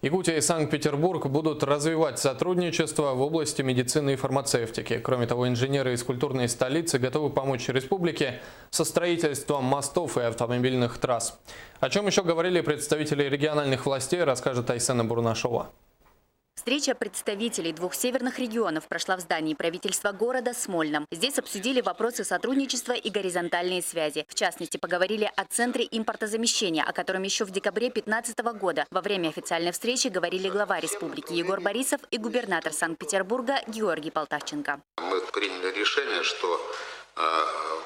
Якутия и Санкт-Петербург будут развивать сотрудничество в области медицины и фармацевтики. Кроме того, инженеры из культурной столицы готовы помочь республике со строительством мостов и автомобильных трасс. О чем еще говорили представители региональных властей, расскажет Айсена Бурнашова. Встреча представителей двух северных регионов прошла в здании правительства города Смольном. Здесь обсудили вопросы сотрудничества и горизонтальные связи. В частности, поговорили о Центре импортозамещения, о котором еще в декабре 2015 года во время официальной встречи говорили глава республики Егор Борисов и губернатор Санкт-Петербурга Георгий Полтавченко. Мы приняли решение, что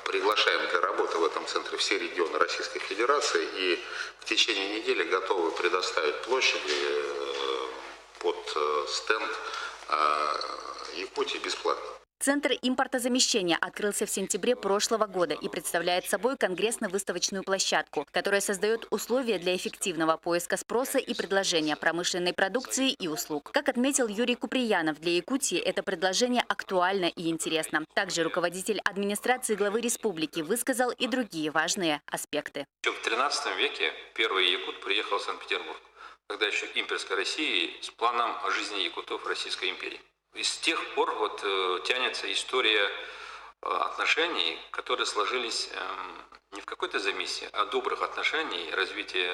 приглашаем для работы в этом центре все регионы Российской Федерации и в течение недели готовы предоставить площади под стенд Якутии бесплатно. Центр импортозамещения открылся в сентябре прошлого года и представляет собой конгрессно-выставочную площадку, которая создает условия для эффективного поиска спроса и предложения промышленной продукции и услуг. Как отметил Юрий Куприянов, для Якутии это предложение актуально и интересно. Также руководитель администрации главы республики высказал и другие важные аспекты. Еще в XIII веке первый якут приехал в Санкт-Петербург, когда еще имперской России, с планом о жизни якутов Российской империи. И с тех пор тянется история отношений, которые сложились не в какой-то замисе, а добрых отношений, развития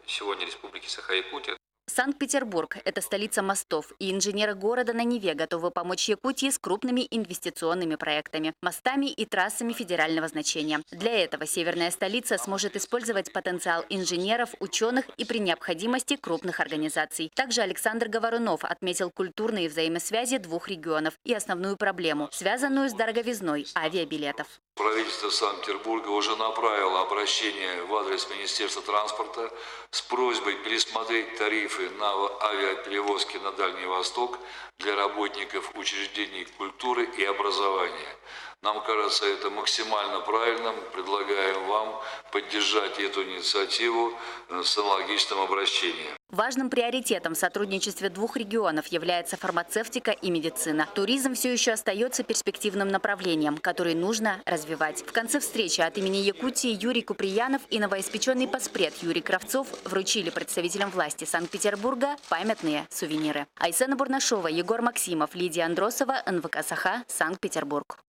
сегодня Республики Саха-Якутия. Санкт-Петербург – это столица мостов, и инженеры города на Неве готовы помочь Якутии с крупными инвестиционными проектами, мостами и трассами федерального значения. Для этого северная столица сможет использовать потенциал инженеров, ученых и при необходимости крупных организаций. Также Александр Говорунов отметил культурные взаимосвязи двух регионов и основную проблему, связанную с дороговизной авиабилетов. Правительство Санкт-Петербурга уже направило обращение в адрес Министерства транспорта с просьбой пересмотреть тарифы на авиаперевозки на Дальний Восток для работников учреждений культуры и образования. Нам кажется это максимально правильным. Предлагаем вам поддержать эту инициативу с аналогичным обращением. Важным приоритетом в сотрудничестве двух регионов является фармацевтика и медицина. Туризм все еще остается перспективным направлением, который нужно развивать. В конце встречи от имени Якутии Юрий Куприянов и новоиспеченный поспред Юрий Кравцов вручили представителям власти Санкт-Петербурга памятные сувениры. Айсена Бурнашова, Егор Максимов, Лидия Андросова, НВК Саха, Санкт-Петербург.